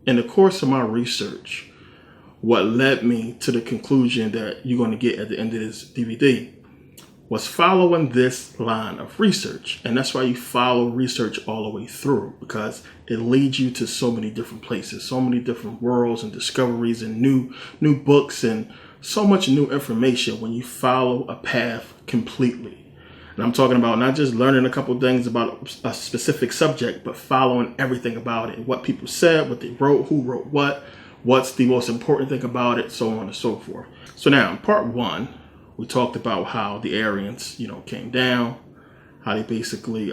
in the course of my research, what led me to the conclusion that you're going to get at the end of this DVD was following this line of research. And that's why you follow research all the way through, because it leads you to so many different places, so many different worlds and discoveries and new books and so much new information when you follow a path completely. And I'm talking about not just learning a couple things about a specific subject, but following everything about it, what people said, what they wrote, who wrote what's the most important thing about it, so on and so forth. So now in part one, we talked about how the Aryans, came down, how they basically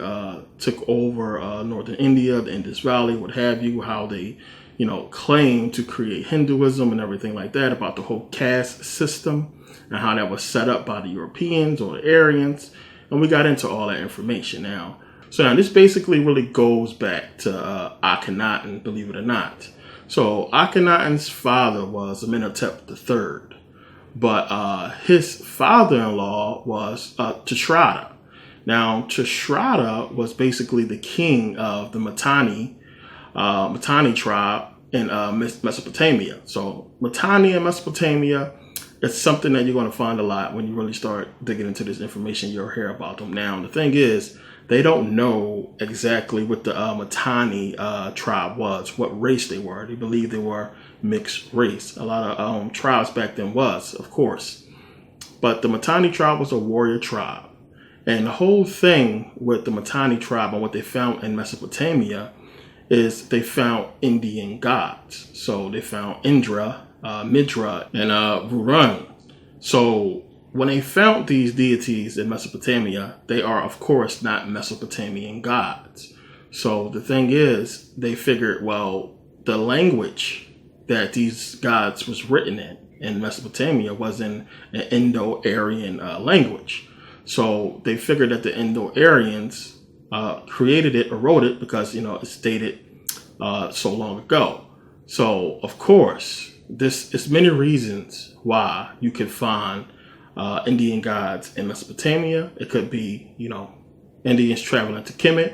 took over northern India, the Indus Valley, what have you, how they, claimed to create Hinduism and everything like that, about the whole caste system and how that was set up by the Europeans or the Aryans. And we got into all that information now. So now this basically really goes back to Akhenaten, believe it or not. So Akhenaten's father was Amenhotep III, but his father-in-law was Tushratta. Now Tushratta was basically the king of the Mitanni tribe in Mesopotamia. So Mitanni in Mesopotamia, it's something that you're going to find a lot when you really start digging into this information. You'll hear about them. Now, the thing is, they don't know exactly what the Mitanni tribe was, what race they were. They believe they were mixed race. A lot of tribes back then was, of course. But the Mitanni tribe was a warrior tribe. And the whole thing with the Mitanni tribe and what they found in Mesopotamia is they found Indian gods. So they found Indra, Midra, and Varun. So when they found these deities in Mesopotamia, they are, of course, not Mesopotamian gods. So the thing is, they figured, well, the language that these gods was written in Mesopotamia was in an Indo-Aryan language. So they figured that the Indo-Aryans created it or wrote it because, it's dated so long ago. So, of course, this is many reasons why you can find Indian gods in Mesopotamia. It could be, Indians traveling to Kemet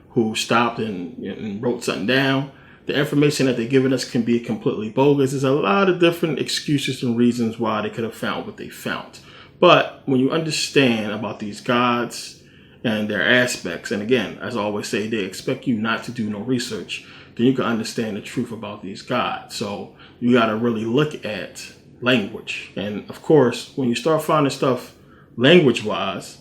who stopped and wrote something down. The information that they're giving us can be completely bogus. There's a lot of different excuses and reasons why they could have found what they found. But when you understand about these gods and their aspects, and again, as I always say, they expect you not to do no research, then you can understand the truth about these gods. So you got to really look at language. And of course, when you start finding stuff language-wise,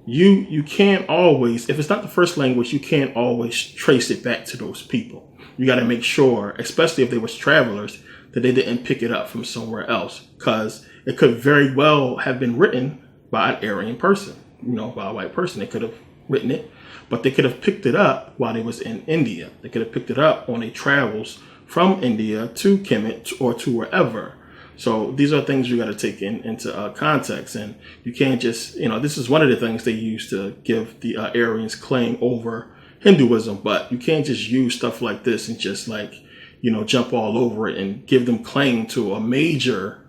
you can't always, if it's not the first language, you can't always trace it back to those people. You got to make sure, especially if they was travelers, that they didn't pick it up from somewhere else, because it could very well have been written by an Aryan person, by a white person. They could have written it, but they could have picked it up while they was in India. They could have picked it up on their travels from India to Kemet or to wherever. So these are things you got to take into context. And you can't just, this is one of the things they use to give the Aryans claim over Hinduism, but you can't just use stuff like this and just jump all over it and give them claim to a major,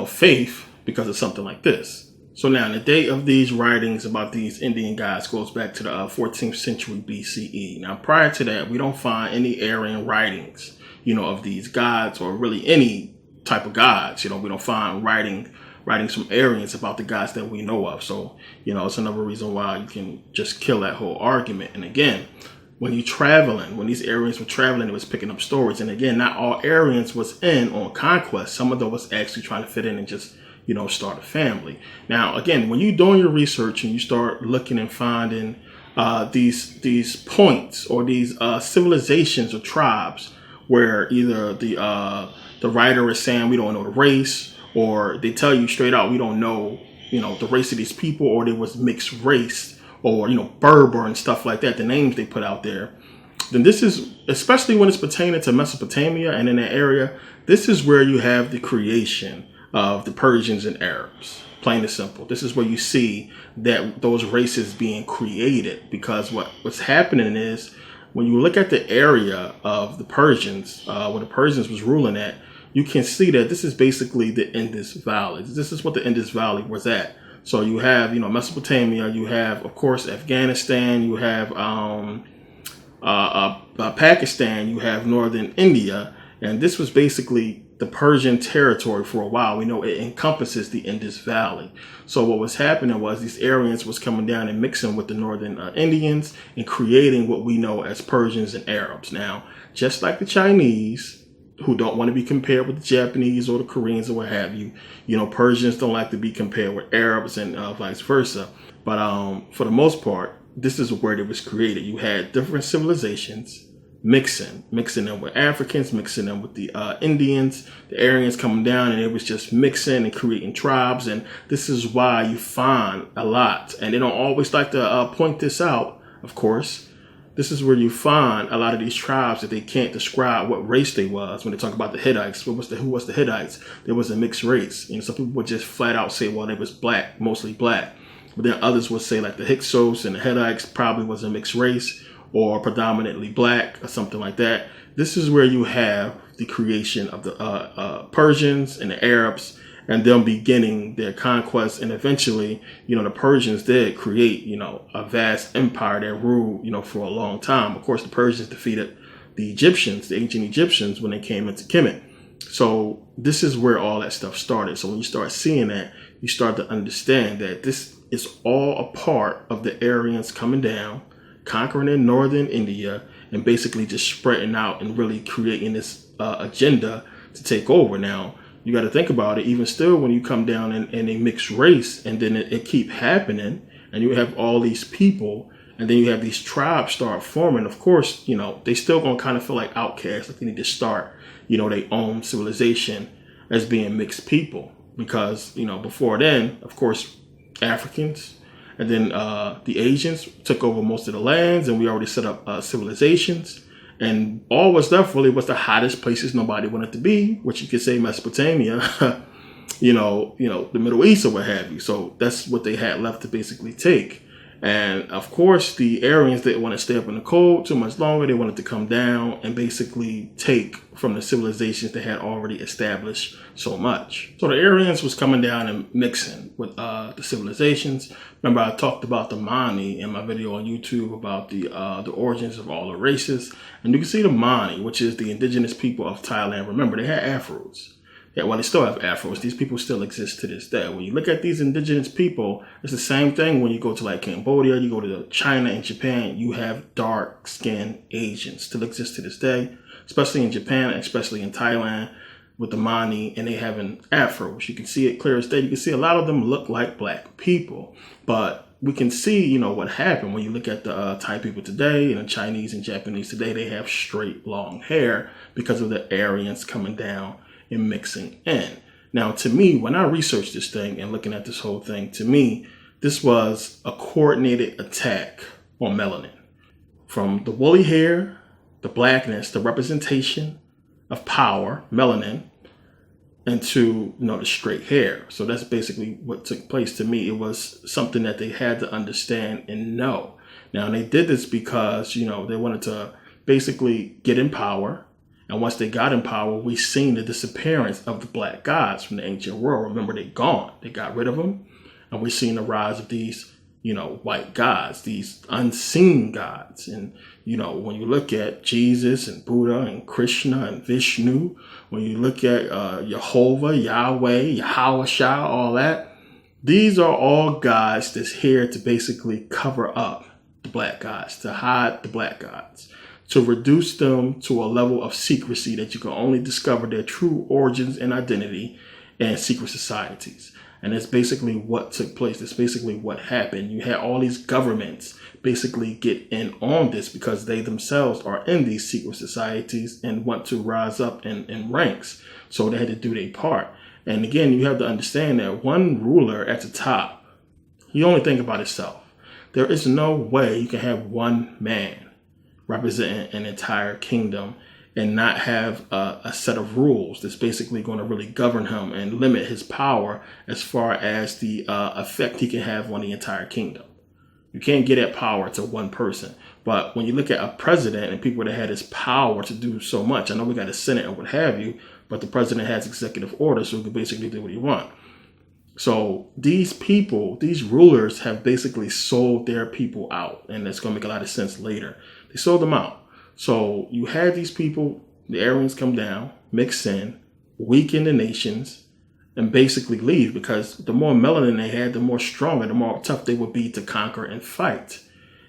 faith because of something like this. So now the date of these writings about these Indian gods goes back to the 14th century BCE. Now, prior to that, we don't find any Aryan writings, of these gods or really any type of gods. We don't find writings from Aryans about the gods that we know of. So, it's another reason why you can just kill that whole argument. And again, when these Aryans were traveling, it was picking up stories. And again, not all Aryans was in on conquest. Some of them was actually trying to fit in and just, start a family. Now, again, when you're doing your research and you start looking and finding these points or these civilizations or tribes where either the writer is saying we don't know the race, or they tell you straight out we don't know, the race of these people, or they was mixed race, or, Berber and stuff like that, the names they put out there, then this is, especially when it's pertaining to Mesopotamia and in that area, this is where you have the creation of the Persians and Arabs. Plain and simple. This is where you see that those races being created, because what's happening is when you look at the area of the Persians, where the Persians was ruling at, you can see that this is basically the Indus Valley. This is what the Indus Valley was at. So you have, Mesopotamia, you have, of course, Afghanistan, you have Pakistan, you have northern India, and this was basically the Persian territory for a while. We know it encompasses the Indus Valley. So what was happening was these Aryans was coming down and mixing with the northern Indians and creating what we know as Persians and Arabs. Now, just like the Chinese, who don't want to be compared with the Japanese or the Koreans or what have you, Persians don't like to be compared with Arabs and vice versa. But for the most part, this is where it was created. You had different civilizations mixing them with Africans, mixing them with the Indians, the Aryans coming down, and it was just mixing and creating tribes. And this is why you find a lot, and they don't always like to point this out, of course. This is where you find a lot of these tribes that they can't describe what race they was. When they talk about the Hittites, who was the Hittites? There was a mixed race. Some people would just flat out say, well, they was black, mostly black. But then others would say like the Hyksos and the Hittites probably was a mixed race or predominantly black or something like that. This is where you have the creation of the Persians and the Arabs and them beginning their conquest. And eventually, the Persians did create, a vast empire that ruled, for a long time. Of course, the Persians defeated the Egyptians, the ancient Egyptians, when they came into Kemet. So this is where all that stuff started. So when you start seeing that, you start to understand that this is all a part of the Aryans coming down, conquering in northern India, and basically just spreading out and really creating this agenda to take over. Now, you got to think about it. Even still, when you come down in a mixed race, and then it keep happening, and you have all these people, and then you have these tribes start forming. Of course, they still gonna kind of feel like outcasts, like they need to start, their own civilization as being mixed people, because before then, of course, Africans and then the Asians took over most of the lands, and we already set up civilizations. And all was left really was the hottest places nobody wanted to be, which you could say Mesopotamia, the Middle East or what have you. So that's what they had left to basically take. And of course, the Aryans didn't want to stay up in the cold too much longer. They wanted to come down and basically take from the civilizations they had already established so much. So the Aryans was coming down and mixing with the civilizations. Remember, I talked about the Mani in my video on YouTube about the origins of all the races. And you can see the Mani, which is the indigenous people of Thailand. Remember, they had afros. Yeah, well, they still have afros. These people still exist to this day. When you look at these indigenous people, it's the same thing when you go to like Cambodia, you go to China and Japan, you have dark-skinned Asians still exist to this day, especially in Japan, especially in Thailand with the Mani, and they having afros. You can see it clear as day. You can see a lot of them look like black people, but we can see, what happened when you look at the Thai people today and the Chinese and Japanese today. They have straight, long hair because of the Aryans coming down and mixing in. Now, to me, when I researched this thing and looking at this whole thing, to me, this was a coordinated attack on melanin. From the woolly hair, the blackness, the representation of power, melanin, into the straight hair. So that's basically what took place. To me, it was something that they had to understand and know. Now, they did this because, they wanted to basically get in power. And once they got in power, we seen the disappearance of the black gods from the ancient world. Remember, they gone. They got rid of them. And we're seeing the rise of these, white gods, these unseen gods. And, when you look at Jesus and Buddha and Krishna and Vishnu, when you look at Jehovah, Yahweh, Yahweh, all that, these are all gods that's here to basically cover up the black gods, to hide the black gods, to reduce them to a level of secrecy that you can only discover their true origins and identity in secret societies. And that's basically what took place. That's basically what happened. You had all these governments basically get in on this because they themselves are in these secret societies and want to rise up in ranks. So they had to do their part. And again, you have to understand that one ruler at the top, he only think about himself. There is no way you can have one man representing an entire kingdom and not have a set of rules that's basically going to really govern him and limit his power as far as the effect he can have on the entire kingdom. You can't get at power to one person. But when you look at a president and people that had this power to do so much, I know we got a Senate and what have you, but the president has executive orders, so he can basically do what he wants. So these people, these rulers have basically sold their people out. And that's going to make a lot of sense later. They sold them out. So you had these people, the Aryans, come down, mix in, weaken the nations, and basically leave, because the more melanin they had, the more stronger, the more tough they would be to conquer and fight.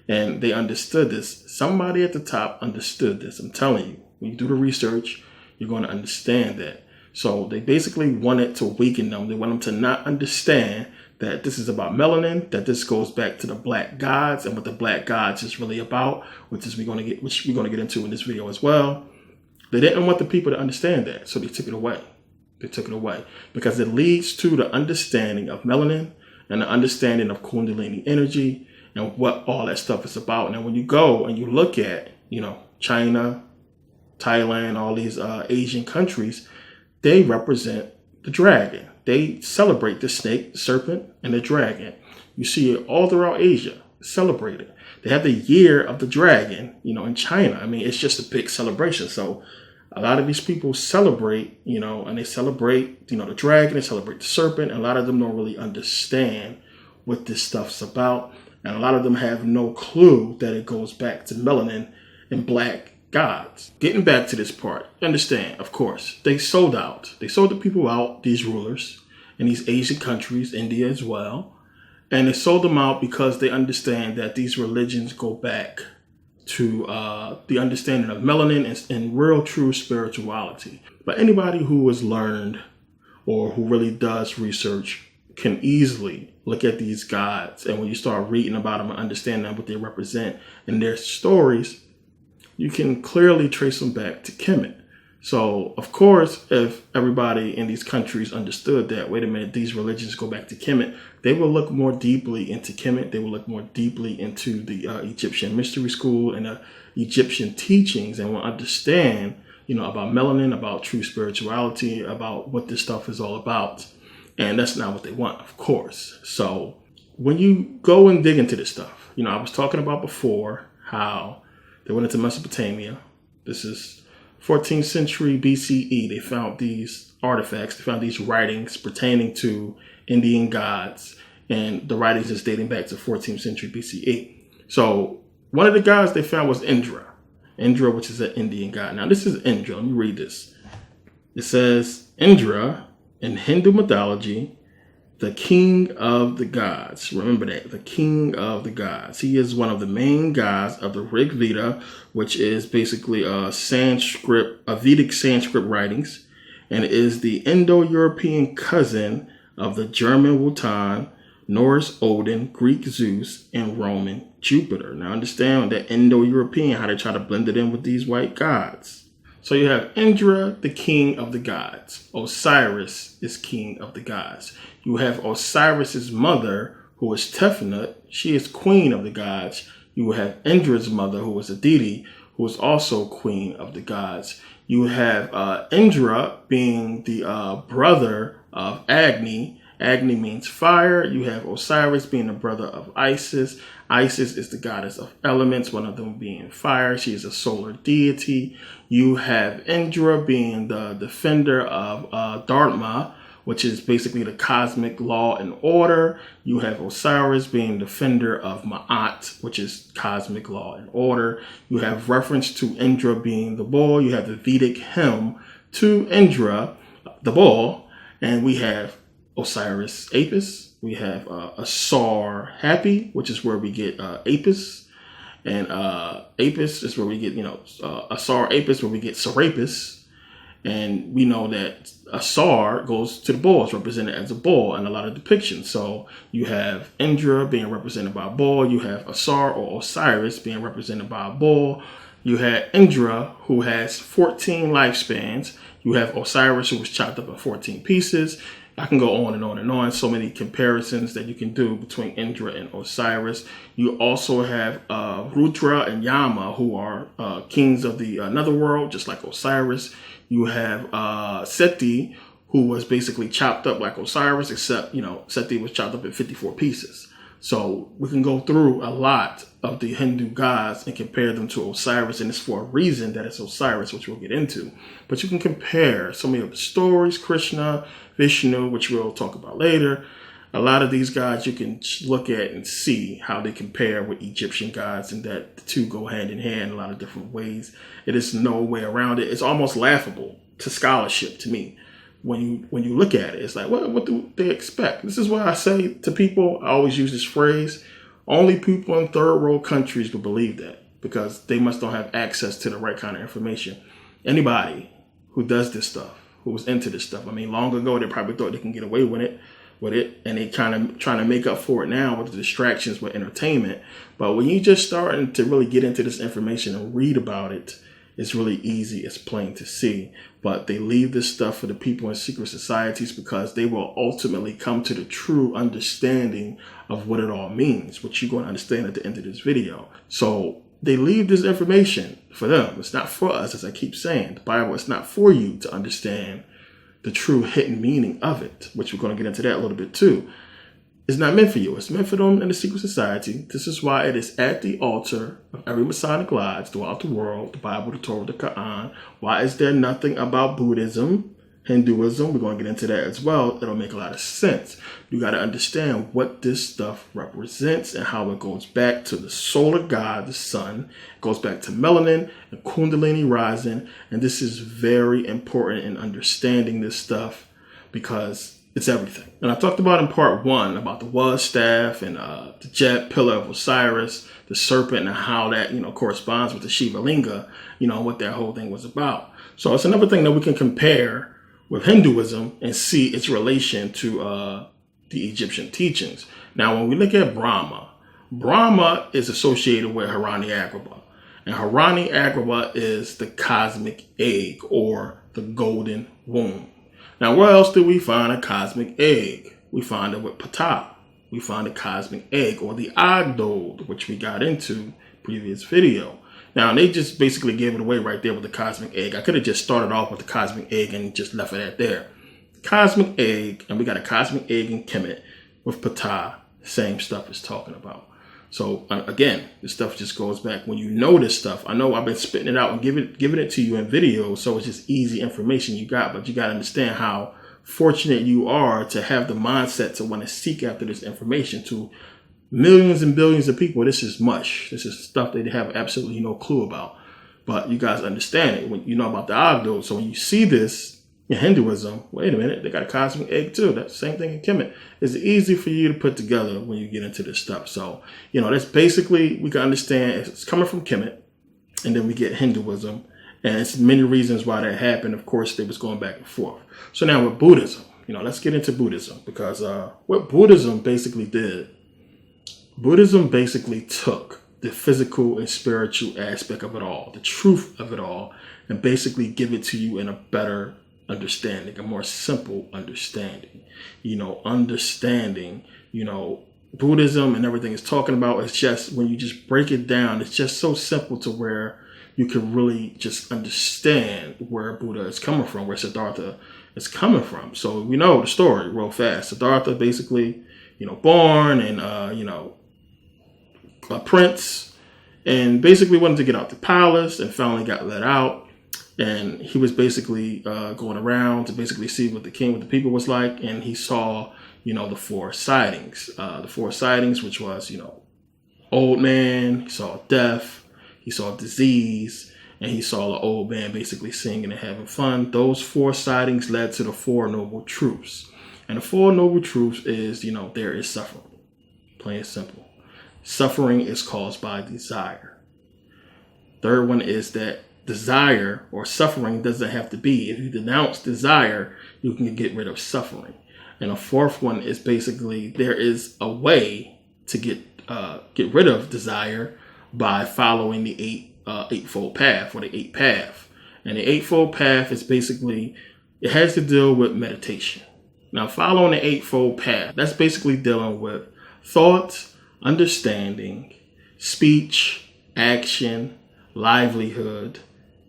And they understood this. Somebody at the top understood this. I'm telling you, when you do the research, you're going to understand that. So they basically wanted to weaken them. They want them to not understand that this is about melanin, that this goes back to the black gods and what the black gods is really about, which we're going to get into in this video as well. They didn't want the people to understand that, so they took it away. They took it away because it leads to the understanding of melanin and the understanding of Kundalini energy and what all that stuff is about. Now, when you go and you look at, China, Thailand, all these Asian countries, they represent the dragon. They celebrate the snake, the serpent, and the dragon. You see it all throughout Asia, celebrated. They have the year of the dragon, in China. I mean, it's just a big celebration. So a lot of these people celebrate, and they celebrate, the dragon, they celebrate the serpent. And a lot of them don't really understand what this stuff's about. And a lot of them have no clue that it goes back to melanin and black gods. Getting back to this part, understand, of course, they sold out. They sold the people out, these rulers in these Asian countries, India as well. And they sold them out because they understand that these religions go back to the understanding of melanin and real true spirituality. But anybody who has learned or who really does research can easily look at these gods. And when you start reading about them and understanding what they represent and their stories, you can clearly trace them back to Kemet. So, of course, if everybody in these countries understood that, wait a minute, these religions go back to Kemet, they will look more deeply into Kemet. They will look more deeply into the Egyptian mystery school and the Egyptian teachings, and will understand, about melanin, about true spirituality, about what this stuff is all about. And that's not what they want, of course. So when you go and dig into this stuff, I was talking about before how they went into Mesopotamia. This is 14th century BCE. They found these artifacts. They found these writings pertaining to Indian gods. And the writings is dating back to 14th century BCE. So one of the gods they found was Indra. Indra, which is an Indian god. Now, this is Indra. Let me read this. It says, Indra, in Hindu mythology, the king of the gods. Remember that, the king of the gods. He is one of the main gods of the Rig Veda, which is basically a Vedic Sanskrit writings, and is the Indo-European cousin of the German Wotan, Norse Odin, Greek Zeus, and Roman Jupiter. Now understand that Indo-European, how they try to blend it in with these white gods. So you have Indra, the king of the gods. Osiris is king of the gods. You have Osiris's mother, who is Tefnut. She is queen of the gods. You have Indra's mother, who is Aditi, who is also queen of the gods. You have Indra being the brother of Agni. Agni means fire. You have Osiris being the brother of Isis. Isis is the goddess of elements, one of them being fire. She is a solar deity. You have Indra being the defender of Dharma, which is basically the cosmic law and order. You have Osiris being defender of Ma'at, which is cosmic law and order. You have reference to Indra being the bull. You have the Vedic hymn to Indra, the bull. And we have Osiris Apis. We have Asar Happy, which is where we get Apis. And Apis is where we get, Asar Apis, where we get Serapis. And we know that Asar goes to the bull. It's represented as a bull in a lot of depictions. So you have Indra being represented by a bull. You have Asar or Osiris being represented by a bull. You had Indra, who has 14 lifespans. You have Osiris, who was chopped up in 14 pieces. I can go on and on and on. So many comparisons that you can do between Indra and Osiris. You also have Rudra and Yama, who are kings of the netherworld, just like Osiris. You have Seti, who was basically chopped up like Osiris, except, Seti was chopped up in 54 pieces. So we can go through a lot of the Hindu gods and compare them to Osiris, and it's for a reason that it's Osiris, which we'll get into. But you can compare so many of the stories, Krishna, Vishnu, which we'll talk about later, A lot of these gods you can look at and see how they compare with Egyptian gods, and that the two go hand in hand in a lot of different ways. It is no way around it. It's almost laughable to scholarship to me when you look at it. It's like, what do they expect? This is why I say to people, I always use this phrase, only people in third world countries would believe that, because they must don't have access to the right kind of information. Anybody who does this stuff, who was into this stuff, I mean, long ago they probably thought they can get away with it, and they kind of trying to make up for it now with the distractions with entertainment. But when you just starting to really get into this information and read about it, it's really easy. It's plain to see. But they leave this stuff for the people in secret societies because they will ultimately come to the true understanding of what it all means, which you're going to understand at the end of this video. So they leave this information for them. It's not for us, as I keep saying. The Bible is not for you to understand the true hidden meaning of it, which we're going to get into that a little bit too. It's not meant for you. It's meant for them in the secret society. This is why it is at the altar of every Masonic lodge throughout the world, the Bible, the Torah, the Quran. Why is there nothing about Buddhism, Hinduism? We're going to get into that as well. It'll make a lot of sense. You got to understand what this stuff represents and how it goes back to the solar god, the sun. It goes back to melanin and kundalini rising. And this is very important in understanding this stuff because it's everything. And I talked about in part 1 about the was staff and the jet pillar of Osiris, the serpent, and how that, corresponds with the Shiva Linga, what that whole thing was about. So it's another thing that we can compare with Hinduism and see its relation to the Egyptian teachings. Now, when we look at Brahma is associated with Harani Agrabah. And Harani Agrabah is the cosmic egg or the golden womb. Now, where else do we find a cosmic egg? We find it with Ptah. We find a cosmic egg or the Agdod, which we got into previous video. Now, they just basically gave it away right there with the cosmic egg. I could have just started off with the cosmic egg and just left it at there. Cosmic egg, and we got a cosmic egg in Kemet with Ptah, same stuff is talking about. So again, this stuff just goes back. When you know this stuff, I know I've been spitting it out and giving it to you in videos, so it's just easy information you got, but you got to understand how fortunate you are to have the mindset to want to seek after this information. To millions and billions of people, this is mush. This is stuff they have absolutely no clue about. But you guys understand it when you know about the Agdod. So when you see this in Hinduism, wait a minute, they got a cosmic egg too. That's the same thing in Kemet. It's easy for you to put together when you get into this stuff. So, that's basically, we can understand it's coming from Kemet, and then we get Hinduism. And it's many reasons why that happened. Of course, they was going back and forth. So now with Buddhism, let's get into Buddhism, because what Buddhism basically did, Buddhism basically took the physical and spiritual aspect of it all, the truth of it all, and basically give it to you in a better understanding, a more simple understanding. Understanding, Buddhism and everything is talking about, it's just, when you just break it down, it's just so simple to where you can really just understand where Buddha is coming from, where Siddhartha is coming from. So we know the story real fast. Siddhartha basically, born and, a prince, and basically wanted to get out the palace and finally got let out. And he was basically going around to basically see what the people was like. And he saw, the 4 sightings. The 4 sightings, which was, old man, he saw death, he saw disease, and he saw the old man basically singing and having fun. Those 4 sightings led to the 4 noble truths. And the 4 noble truths is, there is suffering. Plain and simple. Suffering is caused by desire. Third one is that desire or suffering doesn't have to be. If you denounce desire, you can get rid of suffering. And a fourth one is basically there is a way to get rid of desire by following the eightfold path, or the 8 path. And the eightfold path is basically, it has to deal with meditation. Now, following the eightfold path, that's basically dealing with thought, understanding, speech, action, livelihood,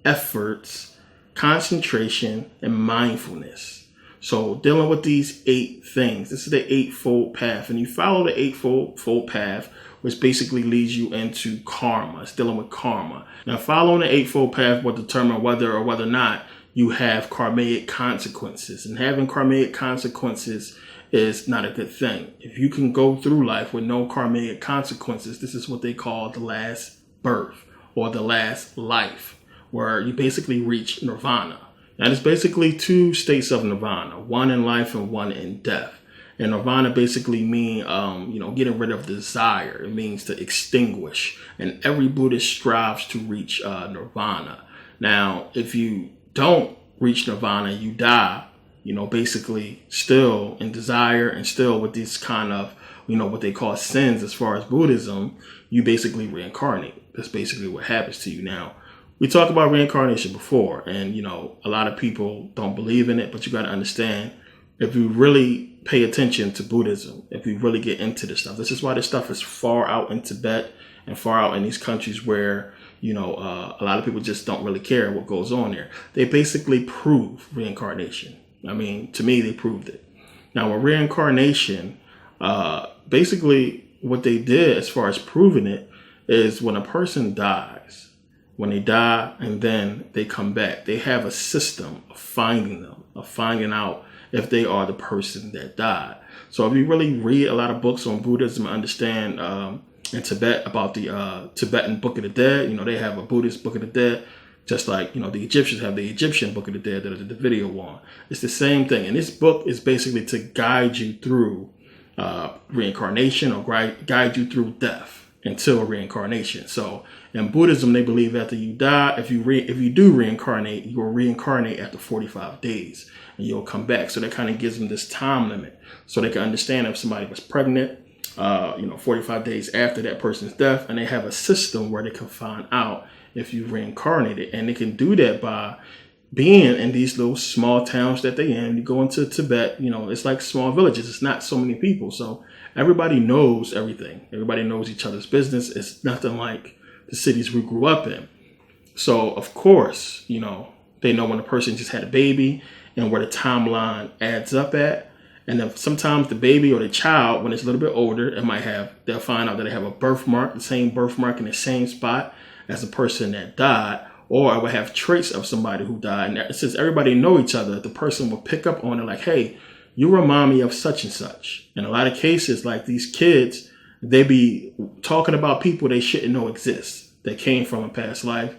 efforts, concentration, and mindfulness. So dealing with these 8 things, this is the eightfold path. And you follow the eightfold path, which basically leads you into karma. It's dealing with karma. Now, following the eightfold path will determine whether or not you have karmic consequences. And having karmic consequences is not a good thing. If you can go through life with no karmic consequences, this is what they call the last birth or the last life, where you basically reach nirvana. And it's basically two states of nirvana, one in life and one in death. And nirvana basically mean, getting rid of desire. It means to extinguish. And every Buddhist strives to reach nirvana. Now, if you don't reach nirvana, you die, basically still in desire and still with these kind of, what they call sins as far as Buddhism, you basically reincarnate. That's basically what happens to you. Now, we talked about reincarnation before, and, a lot of people don't believe in it, but you got to understand, if you really pay attention to Buddhism, if we really get into this stuff, this is why this stuff is far out in Tibet and far out in these countries where, a lot of people just don't really care what goes on there. They basically prove reincarnation. I mean, to me, they proved it. Now, with reincarnation, basically what they did as far as proving it is when a person dies, when they die and then they come back, they have a system of finding them, of finding out if they are the person that died. So if you really read a lot of books on Buddhism and understand in Tibet about the Tibetan Book of the Dead, they have a Buddhist Book of the Dead, just like, the Egyptians have the Egyptian Book of the Dead that I did the video on. It's the same thing. And this book is basically to guide you through reincarnation or guide you through death until reincarnation. So in Buddhism, they believe after you die, if you do reincarnate, you will reincarnate after 45 days and you'll come back. So that kind of gives them this time limit so they can understand if somebody was pregnant, 45 days after that person's death, and they have a system where they can find out if you reincarnated. And they can do that by being in these little small towns that they in. You go into Tibet, it's like small villages. It's not so many people. So everybody knows everything. Everybody knows each other's business. It's nothing like the cities we grew up in. So, of course, they know when a person just had a baby and where the timeline adds up at. And then sometimes the baby or the child, when it's a little bit older, they'll find out that they have a birthmark, the same birthmark in the same spot as the person that died, or I would have traits of somebody who died. And since everybody know each other, the person will pick up on it like, hey, you remind me of such and such. In a lot of cases, like these kids, they be talking about people they shouldn't know exist, that came from a past life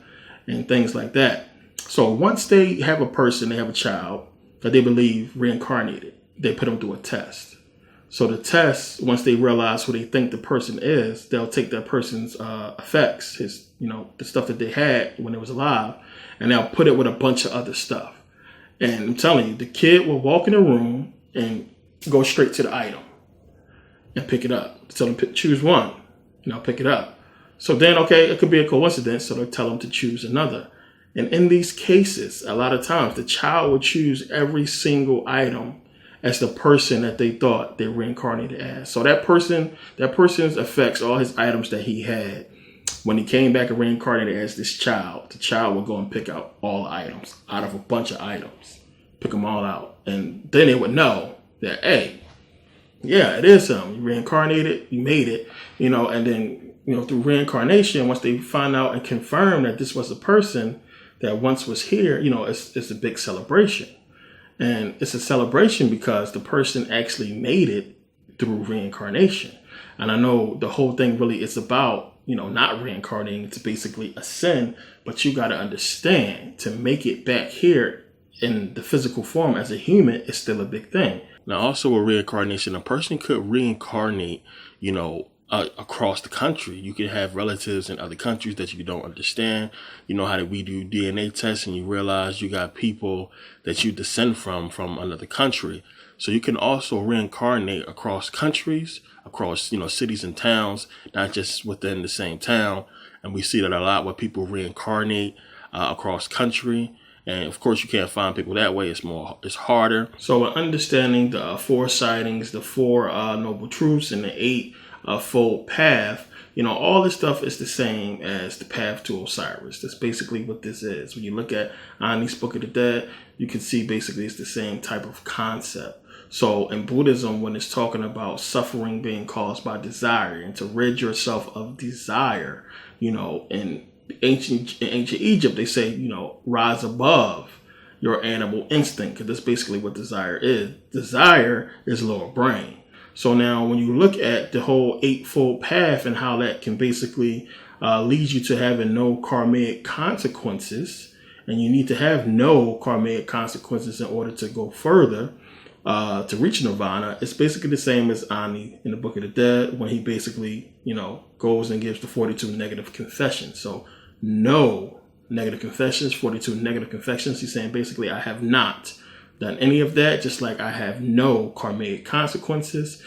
and things like that. So once they have a person, they have a child that they believe reincarnated, they put them through a test. So the test, once they realize who they think the person is, they'll take that person's effects, the stuff that they had when they was alive, and they'll put it with a bunch of other stuff. And I'm telling you, the kid will walk in the room and go straight to the item and pick it up. Tell them choose one, and I'll pick it up. So then, okay, it could be a coincidence, so they'll tell them to choose another. And in these cases, a lot of times, the child will choose every single item as the person that they thought they reincarnated as. So that person's affects all his items that he had. When he came back and reincarnated as this child, the child will go and pick out all the items out of a bunch of items, pick them all out. And then they would know that, hey, yeah, it is him. You reincarnated, you made it, and then, through reincarnation, once they find out and confirm that this was a person that once was here, it's a big celebration. And it's a celebration because the person actually made it through reincarnation. And I know the whole thing really is about, not reincarnating. It's basically a sin, but you got to understand, to make it back here in the physical form as a human is still a big thing. Now, also with reincarnation, a person could reincarnate, across the country. You could have relatives in other countries that you don't understand. How we do DNA tests and you realize you got people that you descend from another country. So you can also reincarnate across countries, across, cities and towns, not just within the same town. And we see that a lot where people reincarnate across country. And of course, you can't find people that way. It's harder. So understanding the 4 sightings, the 4 noble truths, and the 8 fold path, all this stuff is the same as the path to Osiris. That's basically what this is. When you look at Ani's Book of the Dead, you can see basically it's the same type of concept. So in Buddhism, when it's talking about suffering being caused by desire and to rid yourself of desire, in ancient Egypt, they say, rise above, your animal instinct, because that's basically what desire is. Desire is lower brain. So now when you look at the whole eightfold path and how that can basically lead you to having no karmic consequences, and you need to have no karmic consequences in order to go further, to reach nirvana, it's basically the same as Ani in the Book of the Dead, when he basically, goes and gives the 42 negative confessions. So no negative confessions, 42 negative confessions. He's saying basically, I have not done any of that, just like I have no karmic consequences.